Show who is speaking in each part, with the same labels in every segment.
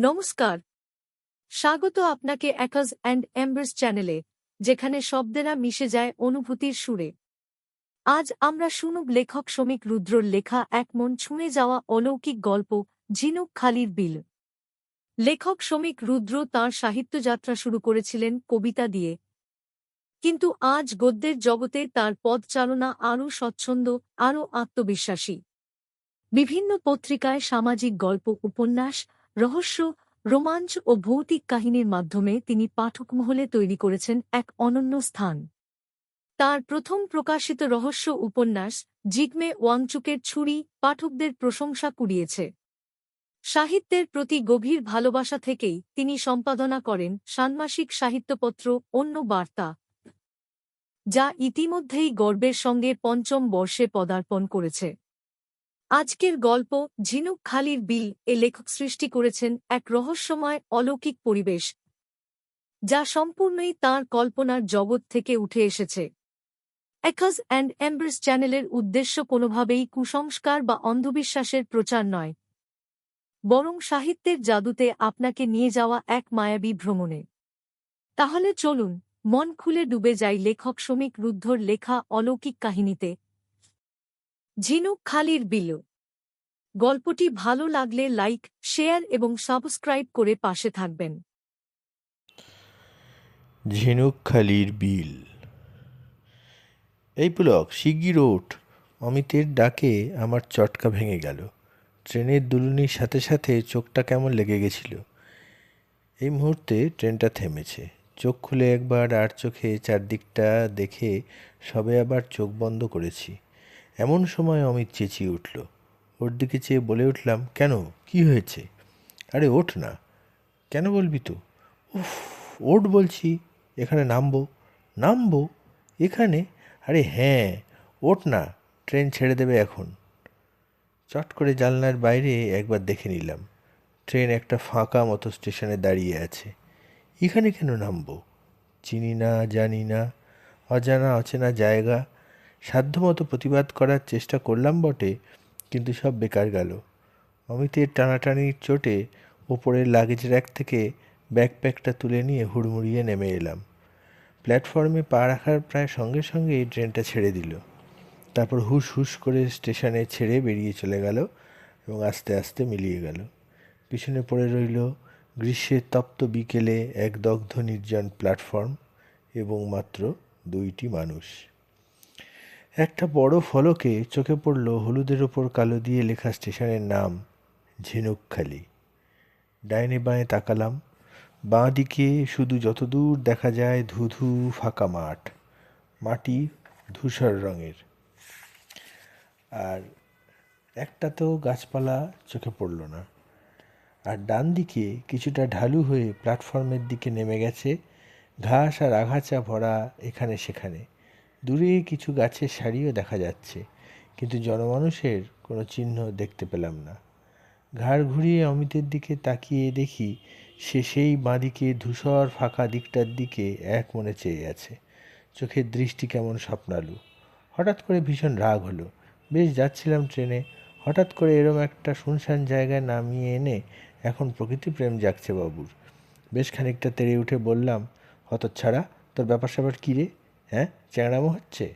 Speaker 1: নমস্কার, স্বাগত আপনাকে অ্যাকাজ অ্যান্ড এম্বার্স চ্যানেলে, যেখানে শব্দেরা মিশে যায় অনুভূতির সুরে। আজ আমরা শুনব লেখক শ্রমিক রুদ্রর লেখা এক মন ছুঁয়ে যাওয়া অলৌকিক গল্প, ঝিনুক খালির বিল। লেখক শ্রমিক রুদ্র তাঁর সাহিত্যযাত্রা শুরু করেছিলেন কবিতা দিয়ে, কিন্তু আজ গদ্যের জগতে তাঁর পদচালনা আরও স্বচ্ছন্দ, আরও আত্মবিশ্বাসী। বিভিন্ন পত্রিকায় সামাজিক গল্প, উপন্যাস, রহস্য, রোমাঞ্চ ও ভৌতিক কাহিনীর মাধ্যমে তিনি পাঠকমহলে তৈরি করেছেন এক অনন্য স্থান। তার প্রথম প্রকাশিত রহস্য উপন্যাস জিগমে ওয়াংচুকের ছুরি পাঠকদের প্রশংসা কুড়িয়েছে। সাহিত্যের প্রতি গভীর ভালোবাসা থেকেই তিনি সম্পাদনা করেন ষান্মাসিক সাহিত্যপত্র অন্য বার্তা, যা ইতিমধ্যেই গর্বের সঙ্গে পঞ্চম বর্ষে পদার্পণ করেছে। আজকের গল্প ঝিনুক খালির বিল এ লেখক সৃষ্টি করেছেন এক রহস্যময় অলৌকিক পরিবেশ, যা সম্পূর্ণই তাঁর কল্পনার জগৎ থেকে উঠে এসেছে। অ্যাকাজ অ্যান্ড এম্বার্স চ্যানেলের উদ্দেশ্য কোনোভাবেই কুসংস্কার বা অন্ধবিশ্বাসের প্রচার নয়, বরং সাহিত্যের জাদুতে আপনাকে নিয়ে যাওয়া এক মায়াবী ভ্রমণে। তাহলে চলুন মন খুলে ডুবে যাই লেখক শ্রমিক রুদ্রর লেখা অলৌকিক কাহিনীতে। ঝিনুক খালির বিল। গল্পটি ভালো লাগলে লাইক, শেয়ার এবং সাবস্ক্রাইব করে পাশে থাকবেন।
Speaker 2: ঝিনুকখালির বিল। এই পুলক, শিগগির ওঠ। অমিতের ডাকে আমার চটকা ভেঙে গেল। ট্রেনের দুলুনির সাথে সাথে চোখটা কেমন লেগে গেছিল। এই মুহূর্তে ট্রেনটা থেমেছে। চোখ খুলে একবার আর চোখে চারদিকটা দেখে সবে আবার চোখ বন্ধ করেছি। এমন সময় অমিত চেঁচিয়ে উঠল। ওর দিকে চেয়ে বলে উঠলাম, কেন, কি হয়েছে? আরে ওঠ না। কেন বলবি তো? উফ, ওঠ বলছি। এখানে নামবো। নামবো? এখানে? আরে হ্যাঁ, ওঠ না, ট্রেন ছেড়ে দেবে এখন। চট করে জানলার বাইরে একবার দেখে নিলাম। ট্রেন একটা ফাঁকা মতো স্টেশনে দাঁড়িয়ে আছে। এখানে কেন নামবো? চিনি না, জানি না, অজানা অচেনা জায়গা। সাধ্যমতো প্রতিবাদ করার চেষ্টা করলাম বটে, কিন্তু সব বেকার গেল। অমিতের টানাটানির চোটে ওপরের লাগেজ র্যাক থেকে ব্যাকপ্যাকটা তুলে নিয়ে হুড়মুড়িয়ে নেমে এলাম। প্ল্যাটফর্মে পা রাখার প্রায় সঙ্গে সঙ্গেই ট্রেনটা ছেড়ে দিল। তারপর হুস হুস করে স্টেশনে ছেড়ে বেরিয়ে চলে গেল এবং আস্তে আস্তে মিলিয়ে গেল। পিছনে পড়ে রইল গ্রীষ্মের তপ্ত বিকেলে এক দগ্ধ নির্জন প্ল্যাটফর্ম এবং মাত্র দুইটি মানুষ। একটা বড় ফলকে চোখে পড়ল হলুদের ওপর কালো দিয়ে লেখা স্টেশনের নাম, ঝিনুকখালি। ডাইনে বাঁয়ে তাকালাম। বাঁ দিকে শুধু যতদূর দেখা যায় ধুধু ফাঁকা মাঠ, মাটি ধূসর রঙের, আর একটাতেও গাছপালা চোখে পড়ল না। আর ডান দিকে কিছুটা ঢালু হয়ে প্ল্যাটফর্মের দিকে নেমে গেছে ঘাস আর আগাছা ভরা এখানে সেখানে। দূরে কিছু গাছের সারিও দেখা যাচ্ছে, কিন্তু জনমানুষের কোনো চিহ্ন দেখতে পেলাম না। ঘাড় ঘুরিয়ে অমিতের দিকে তাকিয়ে দেখি সে সেই বাঁদিকে ধূসর ফাঁকা দিকটার দিকে এক মনে চেয়ে আছে। চোখের দৃষ্টি কেমন স্বপ্নালু। হঠাৎ করে ভীষণ রাগ হলো। বেশ যাচ্ছিলাম ট্রেনে, হঠাৎ করে এরম একটা শুনশান জায়গায় নামিয়ে এনে এখন প্রকৃতি প্রেম জাগছে বাবুর। বেশ খানিকটা তেড়ে উঠে বললাম, হতচ্ছাড়া, তোর ব্যাপার স্যাপার কী রে? হ্যাঁ, চ্যাংড়ামো হচ্ছে?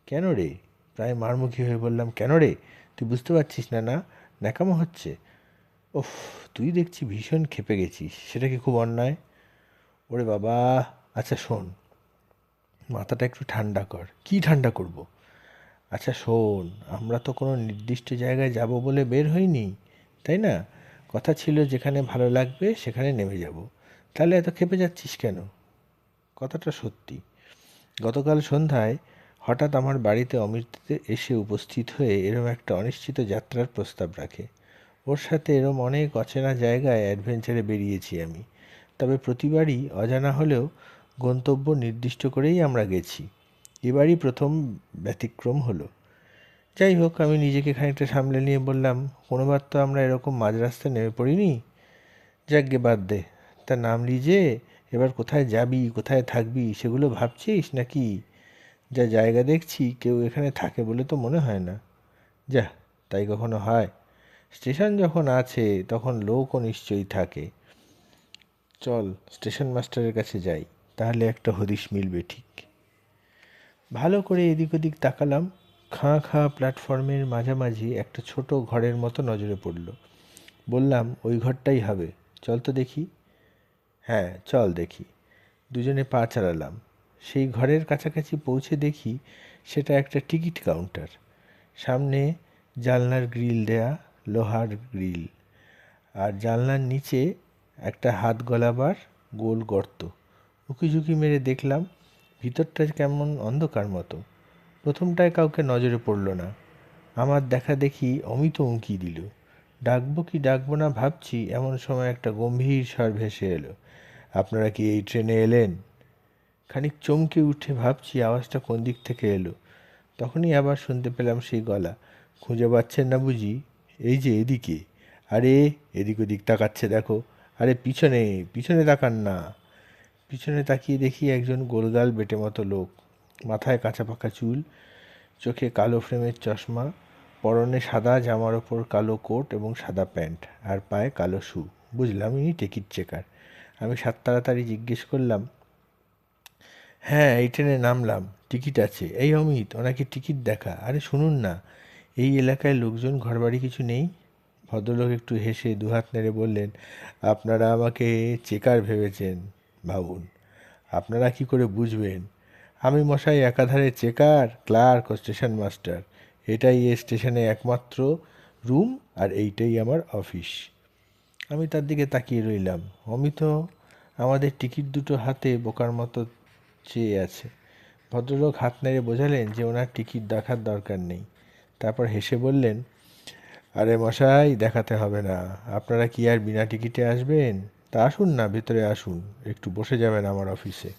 Speaker 2: কেন রে? প্রায় মারমুখী হয়ে বললাম, কেন রে? তুই বুঝতে পারছিস না? না, ন্যাকামো হচ্ছে। ওফ, তুই দেখছি ভীষণ ক্ষেপে গেছিস। সেটা কি খুব অন্যায়? ওরে বাবা! আচ্ছা শোন, মাথাটা একটু ঠান্ডা কর। কি ঠান্ডা করব? আচ্ছা শোন, আমরা তো কোনো নির্দিষ্ট জায়গায় যাব বলে বের হইনি, তাই না? কথা ছিল যেখানে ভালো লাগবে সেখানে নেমে যাব। তাহলে এত ক্ষেপে যাচ্ছিস কেন? কথাটা সত্যি। গতকাল সন্ধ্যায় হঠাৎ আমার বাড়িতে অমিত এসে উপস্থিত হয়ে এরম একটা অনিশ্চিত যাত্রার প্রস্তাব রাখে। ওর সাথে এরম অনেক অচেনা জায়গায় অ্যাডভেঞ্চারে বেরিয়েছি আমি। তবে প্রতিবারই অজানা হলেও গন্তব্য নির্দিষ্ট করেই আমরা গেছি। এবারই প্রথম ব্যতিক্রম হলো। যাই হোক, আমি নিজেকে খানিকটা সামলে নিয়ে বললাম, কোনোবার তো আমরা এরকম মাঝ রাস্তায় নেমে পড়িনি। যাকগে, বাদ দে। তা নামলি যে, এবার কোথায় যাবি, কোথায় থাকবি সেগুলো ভাবছিস নাকি? যা জায়গা দেখছি কেউ এখানে থাকে বলে তো মনে হয় না। যা, তাই কখনো হয়? স্টেশন যখন আছে তখন লোকও নিশ্চয়ই থাকে। চল স্টেশন মাস্টারের কাছে যাই, তাহলে একটা হদিশ মিলবে ঠিক। ভালো করে এদিক ওদিক তাকালাম। খাঁ খাঁ প্ল্যাটফর্মের মাঝামাঝি একটা ছোট ঘরের মতো নজরে পড়ল। বললাম, ওই ঘরটাই হবে, চল তো দেখি। হ্যাঁ চল দেখি। দুজনে পা চালালাম। সেই ঘরের কাছাকাছি পৌঁছে দেখি সেটা একটা টিকিট কাউন্টার। সামনে জানলার গ্রিল দেয়া, লোহার গ্রিল, আর জানলার নিচে একটা হাত গলাবার গোল গর্ত। উঁকিঝুঁকি মেরে দেখলাম ভিতরটা কেমন অন্ধকার মতো। প্রথমটায় কাউকে নজরে পড়ল না। আমার দেখা দেখি অমিত উঁকি দিল। ডাকবো কি ডাকবো না ভাবছি, এমন সময় একটা গম্ভীর স্বর ভেসে এলো, আপনারা কি এই ট্রেনে এলেন? খানিক চমকে উঠে ভাবছি আওয়াজটা কোন দিক থেকে এলো। তখনই আবার শুনতে পেলাম সেই গলা, খুঁজে পাচ্ছেন না বুঝি? এই যে এদিকে। আরে এদিক ওদিক তাকাচ্ছে দেখো। আরে পিছনে পিছনে তাকান না। পিছনে তাকিয়ে দেখি একজন গোলগাল বেটে মতো লোক, মাথায় কাঁচা পাকা চুল, চোখে কালো ফ্রেমের চশমা, পরনে সাদা জামার ওপর কালো কোট এবং সাদা প্যান্ট, আর পায়ে কালো শু। বুঝলাম ইনি টিকিট চেকার। আমি সাত তাড়াতাড়ি জিজ্ঞেস করলাম, হ্যাঁ এই ট্রেনে নামলাম, টিকিট আছে। এই অমিত, ওনাকে টিকিট দেখা। আরে শুনুন না, এই এলাকায় লোকজন ঘরবাড়ি কিছু নেই? ভদ্রলোক একটু হেসে দুহাত নেড়ে বললেন, আপনারা আমাকে চেকার ভেবেছেন, ভাবুন। আপনারা কি করে বুঝবেন? আমি মশাই একাধারে চেকার, ক্লার্ক ও স্টেশন মাস্টার। এটাই এ স্টেশনে একমাত্র রুম, আর এইটাই আমার অফিস। আমি তার দিকে তাকিয়ে রইলাম। অমিত আমাদের টিকিট দুটো হাতে বোকার মতো চেয়ে আছে। ভদ্রলোক হাত নেড়ে বোঝালেন যে ওনার টিকিট দেখার দরকার নেই। তারপর হেসে বললেন, আরে মশাই দেখাতে হবে না, আপনারা কি আর বিনা টিকিটে আসবেন? তা আসুন না, ভেতরে আসুন, একটু বসে যাবেন আমার অফিসে।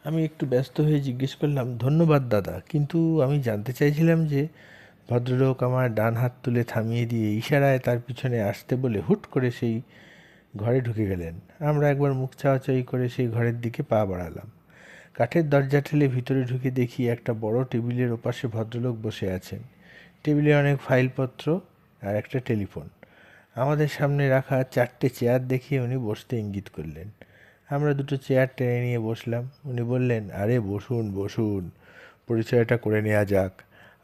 Speaker 2: আমি একটু ব্যস্ত হয়ে জিজ্ঞেস করলাম, ধন্যবাদ দাদা, কিন্তু আমি জানতে চাইছিলাম যে। ভদ্রলোক আমার ডান হাত তুলে থামিয়ে দিয়ে ইশারায় তার পিছনে আসতে বলে হুট করে সেই ঘরে ঢুকে গেলেন। আমরা একবার মুখ চাওয়াচাই করে সেই ঘরের দিকে পা বাড়ালাম। কাঠের দরজা ঠেলে ভিতরে ঢুকে দেখি একটা বড় টেবিলের ওপাশে ভদ্রলোক বসে আছেন। টেবিলে অনেক ফাইলপত্র আর একটা টেলিফোন। আমাদের সামনে রাখা চারটে চেয়ার দেখিয়ে উনি বসতে ইঙ্গিত করলেন। আমরা দুটো চেয়ার টেনে নিয়ে বসলাম। উনি বললেন, আরে বসুন বসুন, পরিচয়টা করে নেওয়া যাক।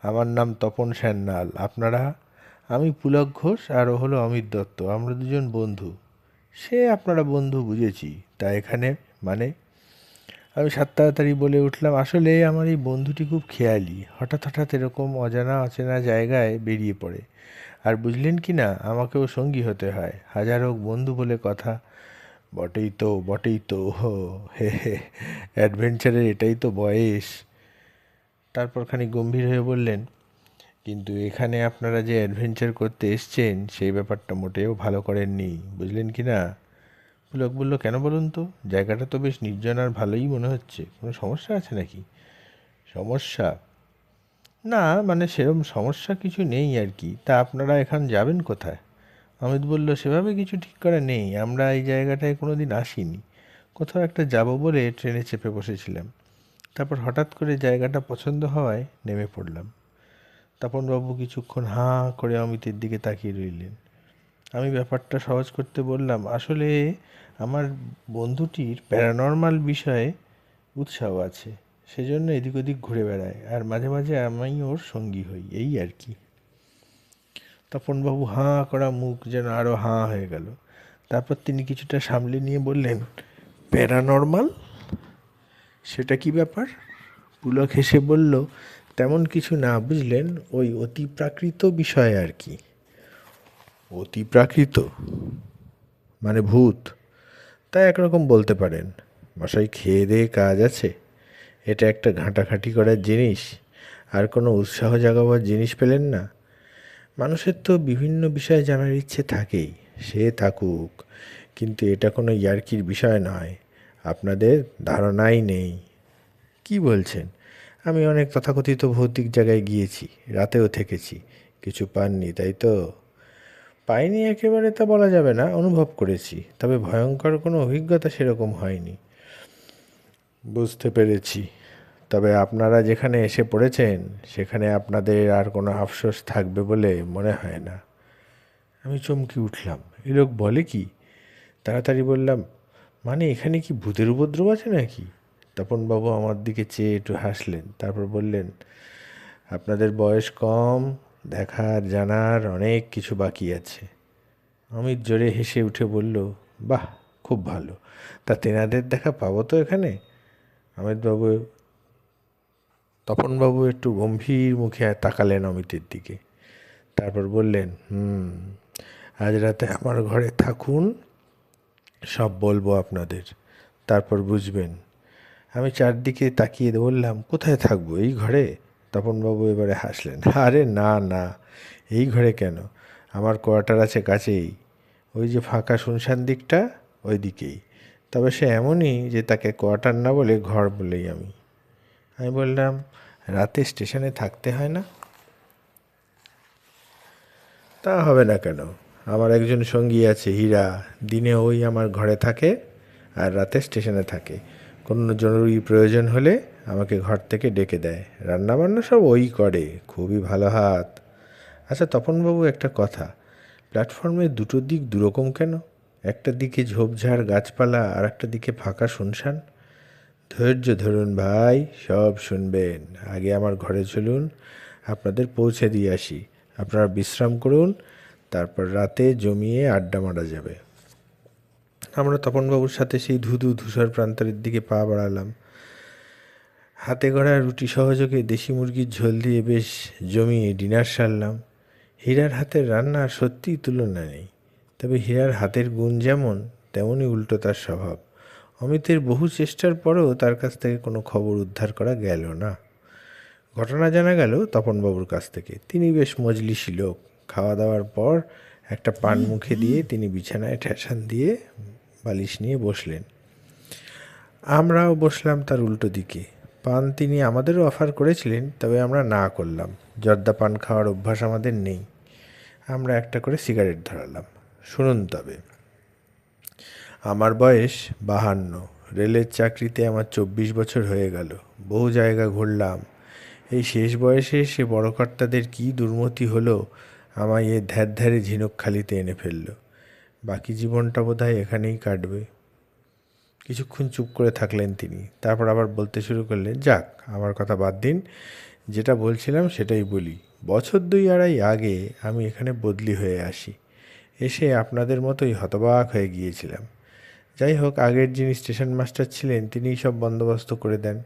Speaker 2: আমার নাম তপন সান্যাল। আপনারা? আমি পুলক ঘোষ, আর ও হলো অমিত দত্ত। আমরা দুজন বন্ধু। সে আপনারা বন্ধু বুঝেছি, তা এখানে মানে? আমি সাত তাড়াতাড়ি বলে উঠলাম, আসলে আমার এই বন্ধুটি খুব খেয়ালি, হঠাৎ হঠাৎ এরকম অজানা অচেনা জায়গায় বেরিয়ে পড়ে। আর বুঝলেন কি না, আমাকেও সঙ্গী হতে হয়, হাজার হোক বন্ধু বলে কথা। বটেই তো বটেই তো, হো হে হে, অ্যাডভেঞ্চারের এটাই তো বয়স। তারপর খানিক গম্ভীর হয়ে বললেন, কিন্তু এখানে আপনারা যে অ্যাডভেঞ্চার করতে এসছেন সেই ব্যাপারটা মোটেও ভালো করেননি, বুঝলেন কি না? পুলক বলল, কেন বলুন তো? জায়গাটা তো বেশ নির্জন আর ভালোই মনে হচ্ছে, কোনো সমস্যা আছে নাকি? সমস্যা? না মানে সেরকম সমস্যা কিছু নেই আর কি। তা আপনারা এখন যাবেন কোথায়? অমিত বলল, সেভাবে কিছু ঠিক করা নেই, আমরা এই জায়গাটায় কোনো দিন আসিনি, কোথাও একটা যাব বলে ট্রেনে চেপে বসেছিলাম। তারপর হঠাৎ করে জায়গাটা পছন্দ হওয়ায় নেমে পড়লাম। তপনবাবু কিছুক্ষণ হাঁ করে অমিতের দিকে তাকিয়ে রইলেন। আমি ব্যাপারটা সহজ করতে বললাম, আসলে আমার বন্ধুটির প্যারানর্মাল বিষয়ে উৎসাহ আছে, সেজন্য এদিক ওদিক ঘুরে বেড়ায়, আর মাঝে মাঝে আমি ওর সঙ্গী হই, এই আর কি। তপনবাবু হাঁ করা মুখ যেন আরও হাঁ হয়ে গেল। তারপর তিনি কিছুটা সামলে নিয়ে বললেন, প্যারানর্মাল? সেটা কি ব্যাপার? পুলক হেসে বলল, তেমন কিছু না, বুঝলেন, ওই অতিপ্রাকৃত বিষয় আর কি। অতিপ্রাকৃত মানে ভূত? তা একরকম বলতে পারেন। মশাই, খেয়ে দেয়ে কাজ আছে? এটা একটা ঘাঁটাঘাঁটি করার জিনিস, আর কোনো উৎসাহ জাগাবার জিনিস পেলেন না? মানুষের তো বিভিন্ন বিষয় জানার ইচ্ছে থাকেই, সে থাকুক, কিন্তু এটা কোনো ইয়ার্কির বিষয় নয়। আপনাদের ধারণাই নেই। কি বলছেন? আমি অনেক তথাকথিত ভৌতিক জায়গায় গিয়েছি, রাতেও থেকেছি, কিছু পাননি তাই তো? পাইনি একেবারে তা বলা যাবে না, অনুভব করেছি, তবে ভয়ঙ্কর কোনো অভিজ্ঞতা সেরকম হয়নি। বুঝতে পেরেছি। তবে আপনারা যেখানে এসে পড়েছেন সেখানে আপনাদের আর কোনো আফসোস থাকবে বলে মনে হয় না। আমি চমকে উঠলাম, এ লোক বলে কি? তাড়াতাড়ি বললাম, মানে এখানে কি ভূতের উপদ্রব আছে নাকি? তপনবাবু আমার দিকে চেয়ে একটু হাসলেন, তারপর বললেন, আপনাদের বয়স কম, দেখার জানার অনেক কিছু বাকি আছে। অমিত জোরে হেসে উঠে বলল, বাহ, খুব ভালো। তা তেনাদের দেখা পাবো তো এখানে? অমিতবাবু তপনবাবু একটু গম্ভীর মুখে তাকালেন অমিতের দিকে, তারপর বললেন, আজ রাতে আমার ঘরে থাকুন, সব বলবো আপনাদের, তারপর বুঝবেন। আমি চারদিকে তাকিয়ে বললাম, কোথায় থাকবো, এই ঘরে? তপনবাবু এবারে হাসলেন, আরে না না, এই ঘরে কেন, আমার কোয়ার্টার আছে কাছেই, ওই যে ফাঁকা শুনশান দিকটা, ওই দিকেই। তবে সে এমনই যে তাকে কোয়ার্টার না বলে ঘর বলেই আমি বললাম, রাতে স্টেশনে থাকতে হয় না? তা হবে না কেন, আমার একজন সঙ্গী আছে হীরা, দিনে ওই আমার ঘরে থাকে আর রাতে স্টেশনে থাকে। কোনো জরুরি প্রয়োজন হলে আমাকে ঘর থেকে ডেকে দেয়, রান্নাবান্না সব ওই করে, খুবই ভালো হাত। আচ্ছা তপনবাবু, একটা কথা, প্ল্যাটফর্মের দুটো দিক দুরকম কেন? একটা দিকে ঝোপঝাড় গাছপালা আর একটা দিকে ফাঁকা শুনশান। ধৈর্য ধরুন ভাই, সব শুনবেন। আগে আমার ঘরে চলুন, আপনাদের পৌঁছে দিয়ে আসি। আপনারা বিশ্রাম করুন, তারপর রাতে জমিয়ে আড্ডা মারা যাবে। আমরা তপনবাবুর সাথে সেই ধুধু ধূসর প্রান্তরের দিকে পা বাড়ালাম। হাতে গড়া রুটি সহযোগে দেশি মুরগির ঝোল দিয়ে বেশ জমিয়ে ডিনার সারলাম। হীরার হাতের রান্নার সত্যিই তুলনা নেই। তবে হীরার হাতের গুণ যেমন, তেমনই উল্টো তার স্বভাব। অমিতের বহু চেষ্টার পরেও তার কাছ থেকে কোনো খবর উদ্ধার করা গেল না। ঘটনা জানা গেল তপনবাবুর কাছ থেকে। তিনি বেশ মজলিশি লোক। খাওয়া দাওয়ার পর একটা পান মুখে দিয়ে তিনি বিছানায় ঠেসান দিয়ে বালিশ নিয়ে বসলেন। আমরাও বসলাম তার উল্টো দিকে। পান তিনি আমাদেরও অফার করেছিলেন, তবে আমরা না করলাম। জর্দা পান খাওয়ার অভ্যাস আমাদের নেই। আমরা একটা করে সিগারেট ধরালাম। শুনুন তবে, আমার বয়স 52, রেলের চাকরিতে আমার 24 বছর হয়ে গেল, বহু জায়গা ঘুরলাম। এই শেষ বয়সে এসে বড় কর্তাদের কী দুর্মতি হলো, আমায় এ ধ্যারে ঝিনুকখালিতে এনে ফেলল। বাকি জীবনটা বোধহয় এখানেই কাটবে। কিছুক্ষণ চুপ করে থাকলেন তিনি, তারপর আবার বলতে শুরু করলেন, যাক, আমার কথা বাদ দিন, যেটা বলছিলাম সেটাই বলি। বছর 2-2.5 আগে আমি এখানে বদলি হয়ে আসি। এসে আপনাদের মতোই হতবাক হয়ে গিয়েছিলাম। যাই হোক, আগের যিনি স্টেশন মাস্টার ছিলেন তিনিই সব বন্দোবস্ত করে দেন।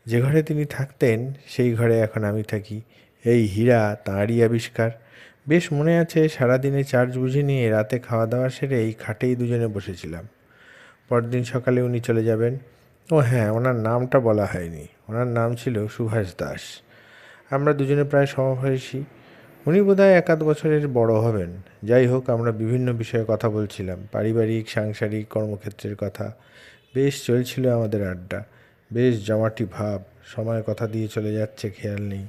Speaker 2: যে ঘরে তিনি থাকতেন সেই ঘরে এখন আমি থাকি। এই হীরা তাঁরই আবিষ্কার। বেশ মনে আছে, সারাদিনে চার্জ বুঝে নিয়ে রাতে খাওয়া দাওয়া সেরে এই খাটেই দুজনে বসেছিলাম। পরদিন সকালে উনি চলে যাবেন। ও হ্যাঁ, ওনার নামটা বলা হয়নি, ওনার নাম ছিল সুভাষ দাস। আমরা দুজনে প্রায় সমবয়সী। উনি বোধহয় 1-2 বছরের বড় হবেন। যাই হোক, আমরা বিভিন্ন বিষয়ে কথা বলছিলাম, পারিবারিক সাংসারিক কর্মক্ষেত্রের কথা। বেশ চলছিল আমাদের আড্ডা, বেশ জমাটি ভাব। সময় কথা দিয়ে চলে যাচ্ছে খেয়াল নেই।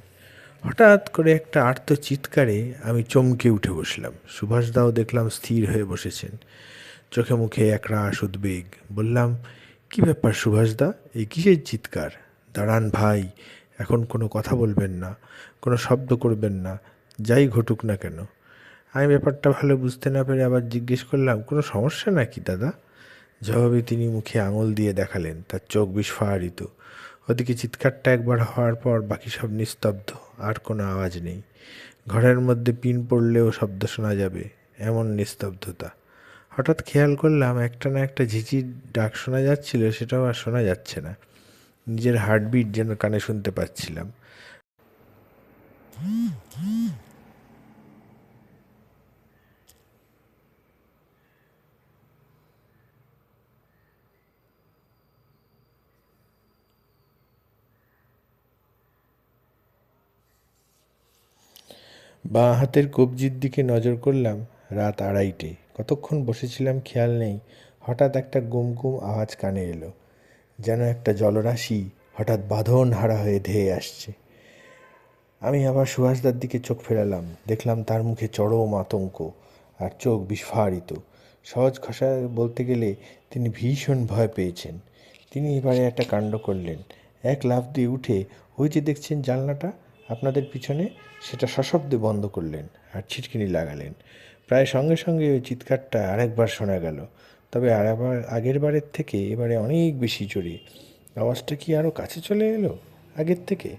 Speaker 2: হঠাৎ করে একটা আর্ত চিৎকারে আমি চমকে উঠে বসলাম। সুভাষদাও দেখলাম স্থির হয়ে বসেছেন, চোখে মুখে একরাশ উদ্বেগ। বললাম, কি ব্যাপার সুভাষদা, এই কিসের চিৎকার? দাঁড়ান ভাই, এখন কোনো কথা বলবেন না, কোনো শব্দ করবেন না, যাই ঘটুক না কেন। আমি ব্যাপারটা ভালো বুঝতে না পেরে আবার জিজ্ঞেস করলাম, কোনো সমস্যা নাকি দাদা? জবাবে তিনি মুখে আঙুল দিয়ে দেখালেন, তার চোখ বিস্ফারিত। ওদিকে চিৎকারটা একবার হওয়ার পর বাকি সব নিস্তব্ধ, আর কোনো আওয়াজ নেই। ঘরের মধ্যে পিন পড়লেও শব্দ শোনা যাবে, এমন নিস্তব্ধতা। হঠাৎ খেয়াল করলাম একটা না একটা ঝিঝির ডাক শোনা যাচ্ছিল, সেটাও আর শোনা যাচ্ছে না। নিজের হার্টবিট যেন কানে শুনতে পাচ্ছিলাম। বাঁ হাতের কবজির দিকে নজর করলাম। রাত 2:30। কতক্ষণ বসেছিলাম খেয়াল নেই। হঠাৎ একটা গুমগুম আওয়াজ কানে এলো, যেন একটা জলরাশি হঠাৎ বাঁধন হারা হয়ে ধেয়ে আসছে। আমি আবার সুভাষদার দিকে চোখ ফেরালাম। দেখলাম তার মুখে চরম আতঙ্ক আর চোখ বিস্ফারিত। সহজ ভাষায় বলতে গেলে তিনি ভীষণ ভয় পেয়েছেন। তিনি এবারে একটা কাণ্ড করলেন। এক লাফ দিয়ে উঠে ওই যে দেখছেন জানলাটা আপনাদের পিছনে, সেটা সশব্দে বন্ধ করলেন আর ছিটকিনি লাগালেন। প্রায় সঙ্গে সঙ্গে ওই চিৎকারটা আরেকবার শোনা গেল, তবে আগের বারের থেকে এবারে অনেক বেশি জোরে। আওয়াজটা কি আরও কাছে চলে এলো আগের থেকে,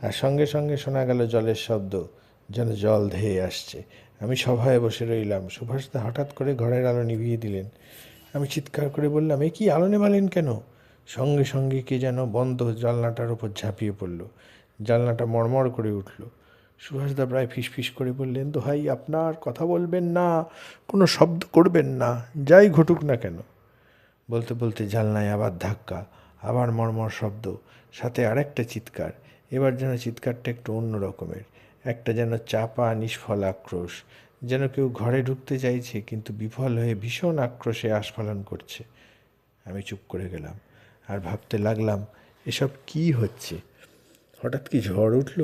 Speaker 2: আর সঙ্গে সঙ্গে শোনা গেল জলের শব্দ, যেন জল ধেয়ে আসছে। আমি সভায় বসে রইলাম। সুভাষদা হঠাৎ করে ঘরের আলো নিভিয়ে দিলেন। আমি চিৎকার করে বললাম, এ কি, আলো নেভালেন কেন? সঙ্গে সঙ্গে কে যেন বন্ধ জানলাটার ওপর ঝাঁপিয়ে পড়ল। জানলাটা মড়মড় করে উঠল। সুভাষদা প্রায় ফিসফিস করে বললেন, দোহাই আপনার, কথা বলবেন না, কোনো শব্দ করবেন না, যাই ঘটুক না কেন। বলতে বলতে জানলায় আবার ধাক্কা, আবার মড়মড় শব্দ, সাথে আরেকটা চিৎকার। এবার যেন চিৎকারটা একটু অন্য রকমের, একটা যেন চাপা নিষ্ফল আক্রোশ, যেন কেউ ঘরে ঢুকতে চাইছে কিন্তু বিফল হয়ে ভীষণ আক্রোশে আস্ফালন করছে। আমি চুপ করে গেলাম আর ভাবতে লাগলাম, এসব কি হচ্ছে? হঠাৎ কি ঝড় উঠল?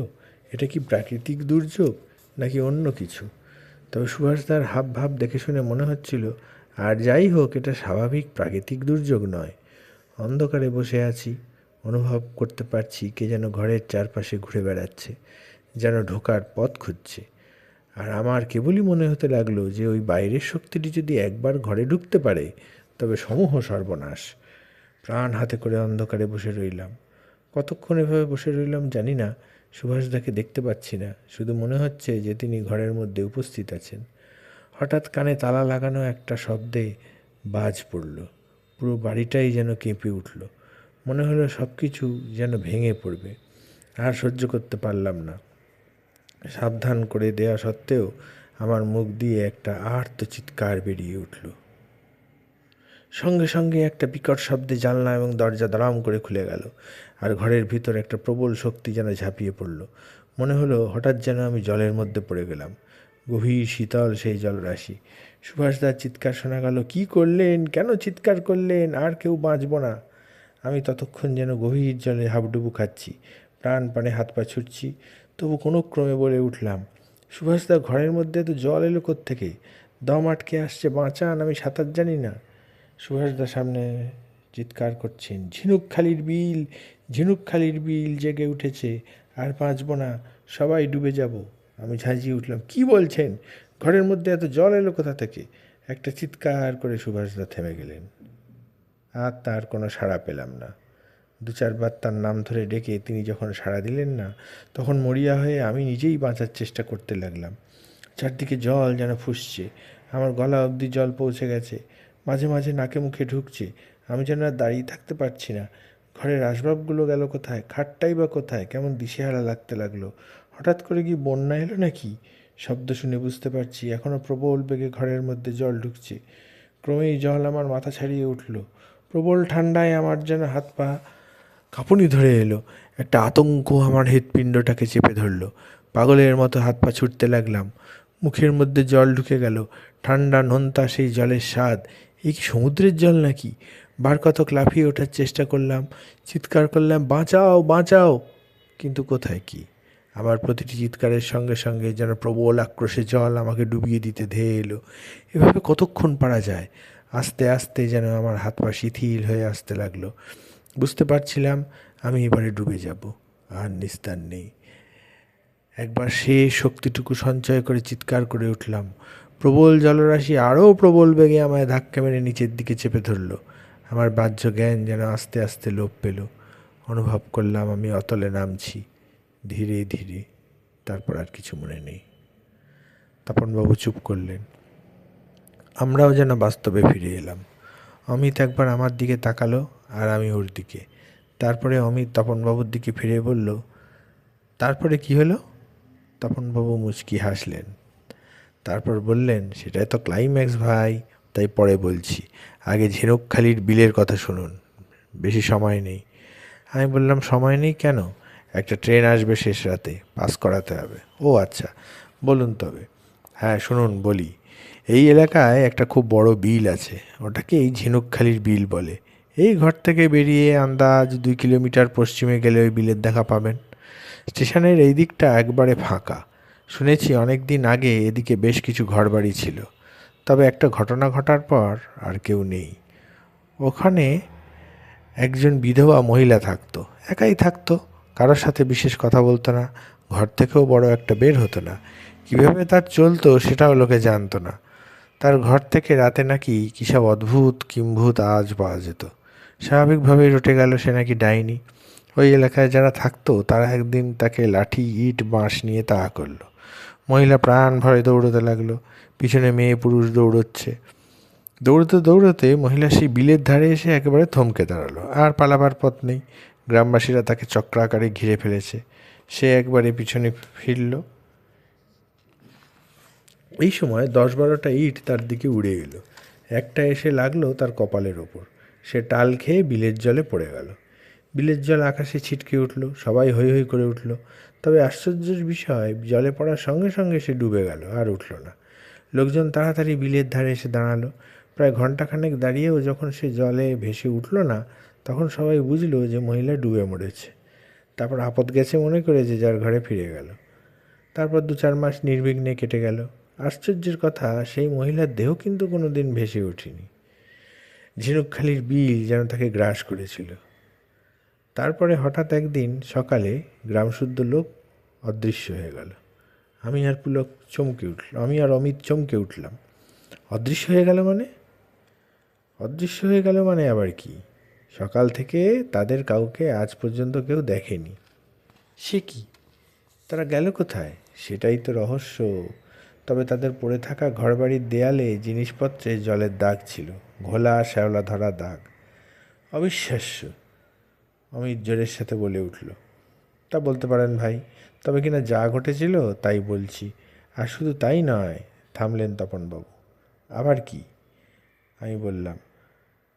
Speaker 2: এটা কি প্রাকৃতিক দুর্যোগ নাকি অন্য কিছু? তবে সুভাষদার হাব ভাব দেখে শুনে মনে হচ্ছিল, আর যাই হোক, এটা স্বাভাবিক প্রাকৃতিক দুর্যোগ নয়। অন্ধকারে বসে আছি, অনুভব করতে পারছি কে যেন ঘরের চারপাশে ঘুরে বেড়াচ্ছে, যেন ঢোকার পথ খুঁজছে। আর আমার কেবলই মনে হতে লাগলো যে ওই বাইরের শক্তিটি যদি একবার ঘরে ঢুকতে পারে তবে সমূহ সর্বনাশ। প্রাণ হাতে করে অন্ধকারে বসে রইলাম। কতক্ষণ এভাবে বসে রইলাম জানি না। সুভাষদাকে দেখতে পাচ্ছি না, শুধু মনে হচ্ছে যে তিনি ঘরের মধ্যে উপস্থিত আছেন। হঠাৎ কানে তালা লাগানো একটা শব্দে বাজ পড়ল। পুরো বাড়িটাই যেন কেঁপে উঠল। মনে হলো সব কিছু যেন ভেঙে পড়বে। আর সহ্য করতে পারলাম না। সাবধান করে দেয়া সত্ত্বেও আমার মুখ দিয়ে একটা আর্ত চিৎকার বেরিয়ে উঠল। সঙ্গে সঙ্গে একটা বিকট শব্দে জানলা এবং দরজা দড়াম করে খুলে গেল, আর ঘরের ভিতর একটা প্রবল শক্তি যেন ঝাঁপিয়ে পড়ল। মনে হলো হঠাৎ যেন আমি জলের মধ্যে পড়ে গেলাম, গভীর শীতল সেই জলরাশি। সুভাষদার চিৎকার শোনা গেল, কী করলেন, কেন চিৎকার করলেন, আর কেউ বাঁচব না। আমি ততক্ষণ যেন গভীর জলে হাবুডুবু খাচ্ছি, প্রাণপণে হাত পা ছুটছি। তবু কোনো ক্রমে বলে উঠলাম, সুভাষদা, ঘরের মধ্যে তো জল এলো কোত্থেকে? দম আটকে আসছে, বাঁচান, আমি সাঁতার জানি না। সুভাষদা সামনে চিৎকার করছেন, ঝিনুকখালির বিল, ঝিনুকখালির বিল জেগে উঠেছে, আর বাঁচব না, সবাই ডুবে যাব। আমি ঝাঁঝিয়ে উঠলাম, কি বলছেন? ঘরের মধ্যে এত জল এলো কোথা থেকে? একটা চিৎকার করে সুভাষদা থেমে গেলেন। আর তার কোনো সাড়া পেলাম না। দু চারবার তার নাম ধরে ডেকে তিনি যখন সাড়া দিলেন না, তখন মরিয়া হয়ে আমি নিজেই বাঁচার চেষ্টা করতে লাগলাম। চারদিকে জল যেন ফুঁসছে, আমার গলা অবধি জল পৌঁছে গেছে, মাঝে মাঝে নাকে মুখে ঢুকছে। আমি যেন আর দাঁড়িয়ে থাকতে পারছি না। ঘরের আসবাবগুলো গেল কোথায়, খাটটাই বা কোথায়? কেমন দিশেহারা লাগতে লাগলো। হঠাৎ করে কি বন্যা এলো নাকি? শব্দ শুনে বুঝতে পারছি এখনও প্রবল বেগে ঘরের মধ্যে জল ঢুকছে। ক্রমেই জল আমার মাথা ছাড়িয়ে উঠল। প্রবল ঠান্ডায় আমার যেন হাত পা কাঁপুনি ধরে এলো। একটা আতঙ্ক আমার হৃৎপিণ্ডটাকে চেপে ধরল। পাগলের মতো হাত পা ছুটতে লাগলাম। মুখের মধ্যে জল ঢুকে গেল, ঠান্ডা নোনতা সেই জলের স্বাদ। এই কি সমুদ্রের জল নাকি? বার কতক লাফিয়ে ওঠার চেষ্টা করলাম, চিৎকার করলাম, বাঁচাও বাঁচাও, কিন্তু কোথায় কি? আমার প্রতিটি চিৎকারের সঙ্গে সঙ্গে যেন প্রবল আক্রোশে জল আমাকে ডুবিয়ে দিতে ধেয়ে এলো। এভাবে কতক্ষণ পারা যায়? আস্তে আস্তে যেন আমার হাত পা শিথিল হয়ে আসতে লাগলো। বুঝতে পারছিলাম আমি এবারে ডুবে যাব, আর নিস্তার নেই। একবার শেষ শক্তিটুকু সঞ্চয় করে চিৎকার করে উঠলাম। প্রবল জলরাশি আরও প্রবল বেগে আমায় ধাক্কা মেরে নিচের দিকে চেপে ধরল। আমার বাহ্য জ্ঞান যেন আস্তে আস্তে লোপ পেল। অনুভব করলাম আমি অতলে নামছি, ধীরে ধীরে। তারপর আর কিছু মনে নেই। তপনবাবু চুপ করলেন। আমরাও যেন বাস্তবে ফিরে এলাম। অমিত একবার আমার দিকে তাকালো, আর আমি ওর দিকে। তারপরে অমিত তপনবাবুর দিকে ফিরে বলল, তারপরে কি হলো? তপনবাবু মুচকি হাসলেন। তারপর বললেন, সেটাই তো ক্লাইম্যাক্স ভাই, তাই পরে বলছি। আগে ঝিনুকখালির বিলের কথা শুনুন, বেশি সময় নেই। আমি বললাম, সময় নেই কেন? একটা ট্রেন আসবে শেষ রাতে, পাস করাতে হবে। ও আচ্ছা, বলুন তবে। হ্যাঁ শুনুন বলি, এই এলাকায় একটা খুব বড় বিল আছে, ওটাকেই ঝিনুকখালির বিল বলে। এই ঘর থেকে বেরিয়ে আন্দাজ 2 কিলোমিটার পশ্চিমে গেলে ওই বিলের দেখা পাবেন। স্টেশনের এই দিকটা একবারে ফাঁকা। শুনেছি অনেক দিন আগে এদিকে বেশ কিছু ঘরবাড়ি ছিল, তবে একটা ঘটনা ঘটার পর আর কেউ নেই। ওখানে একজন বিধবা মহিলা থাকতো, একাই থাকতো, কারোর সাথে বিশেষ কথা বলতো না, ঘর থেকেও বড় একটা বের হতো না। কীভাবে তার চলতো সেটাও লোকে জানতো না। তার ঘর থেকে রাতে নাকি কী সব অদ্ভুত কিম্ভূত আওয়াজ পাওয়া যেত। স্বাভাবিকভাবেই রটে গেল সে নাকি ডাইনি। ওই এলাকায় যারা থাকতো তারা একদিন তাকে লাঠি ইট বাঁশ নিয়ে তাড়া করলো। মহিলা প্রাণ ভরে দৌড়তে লাগলো, পিছনে মেয়ে পুরুষ দৌড়চ্ছে। দৌড়তে দৌড়তে মহিলা সেই বিলের ধারে এসে একেবারে থমকে দাঁড়ালো, আর পালাবার পথ নেই। গ্রামবাসীরা তাকে চক্রাকারে ঘিরে ফেলেছে। সে একবারে পিছনে ফিরল। এই সময় 10-12টা ইট তার দিকে উড়ে এলো। একটা এসে লাগলো তার কপালের ওপর। সে টাল খেয়ে বিলের জলে পড়ে গেল। বিলের জল আকাশে ছিটকে উঠল, সবাই হৈ হৈ করে উঠল। তবে আশ্চর্যের বিষয়, জলে পড়ার সঙ্গে সঙ্গে সে ডুবে গেল, আর উঠল না। লোকজন তাড়াতাড়ি বিলের ধারে এসে দাঁড়ালো। প্রায় ঘণ্টাখানেক দাঁড়িয়েও যখন সে জলে ভেসে উঠল না, তখন সবাই বুঝল যে মহিলা ডুবে মরেছে। তারপর আপদ গেছে মনে করে যে যার ঘরে ফিরে গেল। তারপর 2-4 মাস নির্বিঘ্নে কেটে গেল। আশ্চর্যের কথা, সেই মহিলার দেহ কিন্তু কোনো দিন ভেসে ওঠেনি। ঝিনুকখালির বিল যেন তাকে গ্রাস করেছিল। তারপরে হঠাৎ একদিন সকালে গ্রামশুদ্ধ লোক অদৃশ্য হয়ে গেল। আমি আর অমিত চমকে উঠলাম। অদৃশ্য হয়ে গেল মানে? অদৃশ্য হয়ে গেল মানে আবার কি? সকাল থেকে তাদের কাউকে আজ পর্যন্ত কেউ দেখেনি। সে কি? তারা গেল কোথায়? সেটাই তো রহস্য। তবে তাদের পড়ে থাকা ঘরবাড়ির দেয়ালে জিনিসপত্রে জলের দাগ ছিল, ঘোলা শ্যাওলা ধরা দাগ। অবিশ্বাস্য, অমিত জোরের সাথে বলে উঠল। তা বলতে পারেন ভাই, তবে কিনা যা ঘটেছিল তাই বলছি। আর শুধু তাই নয়। থামলেন তপনবাবু। আবার কি? আমি বললাম,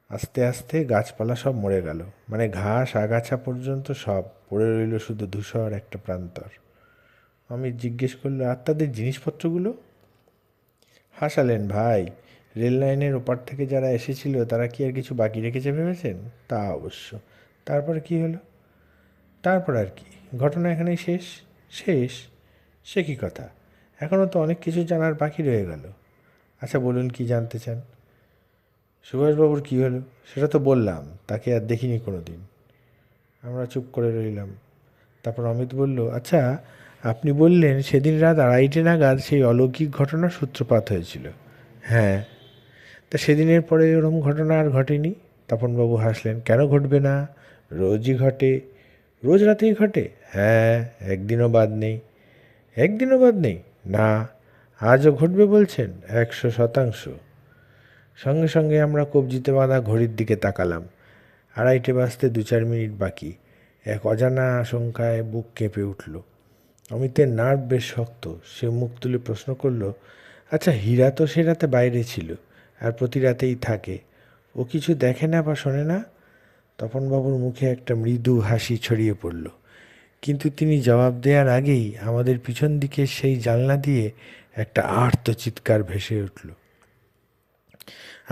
Speaker 2: আস্তে আস্তে গাছপালা সব মরে গেল, মানে ঘাস আগাছা পর্যন্ত সব পড়ে রইল শুধু ধূসর একটা প্রান্তর। অমিত জিজ্ঞেস করলো, আর তাদের জিনিসপত্রগুলো? হাসালেন ভাই। রেল লাইনের ওপার থেকে যারা এসেছিল তারা কি আর কিছু বাকি রেখেছে ভেবেছেন? তা অবশ্য। তারপরে কি হলো? তারপর আর কি, ঘটনা এখানেই শেষ। শেষ? সে কি কথা? এখনও তো অনেক কিছু জানার বাকি রয়ে গেল। আচ্ছা বলুন, কি জানতে চান? সুভাষবাবুর কী হলো? সেটা তো বললাম, তাকে আর দেখিনি কোনো দিন। আমরা চুপ করে রইলাম। তারপর অমিত বলল, আচ্ছা, আপনি বললেন সেদিন রাত 2:30 নাগাদ সেই অলৌকিক ঘটনার সূত্রপাত হয়েছিল। হ্যাঁ। তা সেদিনের পরে ওরকম ঘটনা আর ঘটেনি? তপনবাবু হাসলেন। কেন ঘটবে না? রোজই ঘটে। রোজ রাতেই ঘটে? হ্যাঁ, একদিনও বাদ নেই। একদিনও বাদ নেই? না। আজও ঘটবে বলছেন? 100%। সঙ্গে সঙ্গে আমরা কবজিতে বাঁধা ঘড়ির দিকে তাকালাম। 2:30 বাজতে 2-4 মিনিট বাকি। এক অজানা আশঙ্কায় বুক কেঁপে উঠল। অমিতের নার্ভ বেশ শক্ত। সে মুখ তুলে প্রশ্ন করল, আচ্ছা, হীরা তো সে রাতে বাইরে ছিল, আর প্রতি রাতেই থাকে। ও কিছু দেখে না বা শোনে না? তপনবাবুর মুখে একটা মৃদু হাসি ছড়িয়ে পড়ল। কিন্তু তিনি জবাব দেওয়ার আগেই আমাদের পিছন দিকে সেই জানলা দিয়ে একটা আর্ত চিৎকার ভেসে উঠল।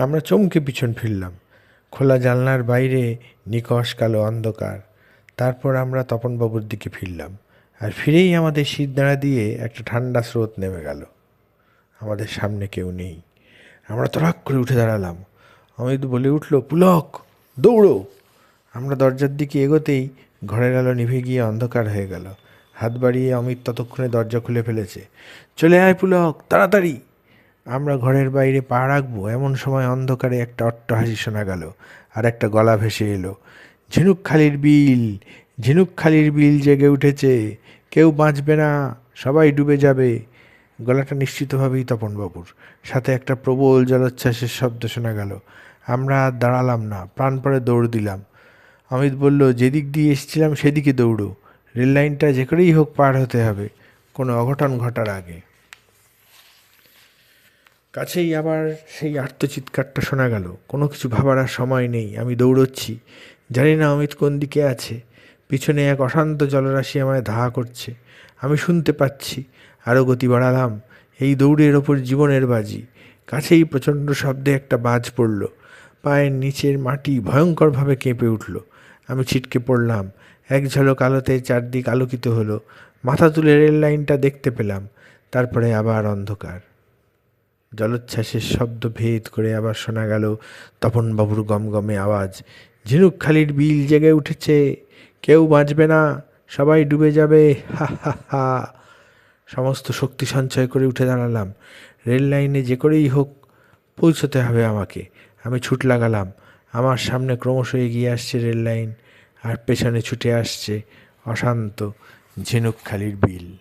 Speaker 2: আমরা চমকে পিছন ফিরলাম। খোলা জানলার বাইরে নিকষ কালো অন্ধকার। তারপর আমরা তপনবাবুর দিকে ফিরলাম, আর ফিরেই আমাদের শিরদাঁড়া দিয়ে একটা ঠান্ডা স্রোত নেমে গেল। আমাদের সামনে কেউ নেই। আমরা তড়াক করে উঠে দাঁড়ালাম। অমিত বলে উঠল, পুলক, দৌড়ো! আমরা দরজার দিকে এগোতেই ঘরের আলো নিভে গিয়ে অন্ধকার হয়ে গেল। হাত বাড়িয়ে অমিত ততক্ষণে দরজা খুলে ফেলেছে। চলে আয় পুলক, তাড়াতাড়ি! আমরা ঘরের বাইরে পা রাখবো এমন সময় অন্ধকারে একটা অট্টহাসি শোনা গেল, আর একটা গলা ভেসে এলো। ঝিনুকখালির বিল, ঝিনুকখালির বিল জেগে উঠেছে, কেউ বাঁচবে না, সবাই ডুবে যাবে। গলাটা নিশ্চিতভাবেই তপনবাবুর। সাথে একটা প্রবল জলোচ্ছ্বাসের শব্দ শোনা গেল। আমরা আর দাঁড়ালাম না, প্রাণপণে দৌড় দিলাম। অমিত বলল, যেদিক দিয়ে এসেছিলাম সেদিকে দৌড়ো। রেল লাইনটা যে করেই হোক পার হতে হবে, কোনো অঘটন ঘটার আগে। কাছেই আবার সেই আর্তচিৎকারটা শোনা গেল। কোনো কিছু ভাবার আর সময় নেই। আমি দৌড়চ্ছি, জানি না অমিত কোন দিকে আছে। পিছনে এক অশান্ত জলরাশি আমায় ধাওয়া করছে, আমি শুনতে পাচ্ছি। আরও গতি বাড়ালাম। এই দৌড়ের ওপর জীবনের বাজি। কাছেই প্রচণ্ড শব্দে একটা বাজ পড়ল। পায়ের নিচের মাটি ভয়ঙ্করভাবে কেঁপে উঠল। আমি ছিটকে পড়লাম। এক ঝলক আলোতে চারদিক আলোকিত হলো। মাথা তুলে রেল লাইনটা দেখতে পেলাম। তারপরে আবার অন্ধকার। জলোচ্ছ্বাসের শব্দ ভেদ করে আবার শোনা গেল তপনবাবুর গমগমে আওয়াজ, ঝিনুকখালির বিল জেগে উঠেছে, কেউ বাঁচবে না, সবাই ডুবে যাবে, হা হা হা। সমস্ত শক্তি সঞ্চয় করে উঠে দাঁড়ালাম। রেল লাইনে যে করেই হোক পৌঁছতে হবে আমাকে। আমি ছুট লাগালাম। আমার সামনে ক্রমশ এগিয়ে আসছে রেল লাইন, আর পেছনে ছুটে আসছে অশান্ত ঝিনুকখালির বিল।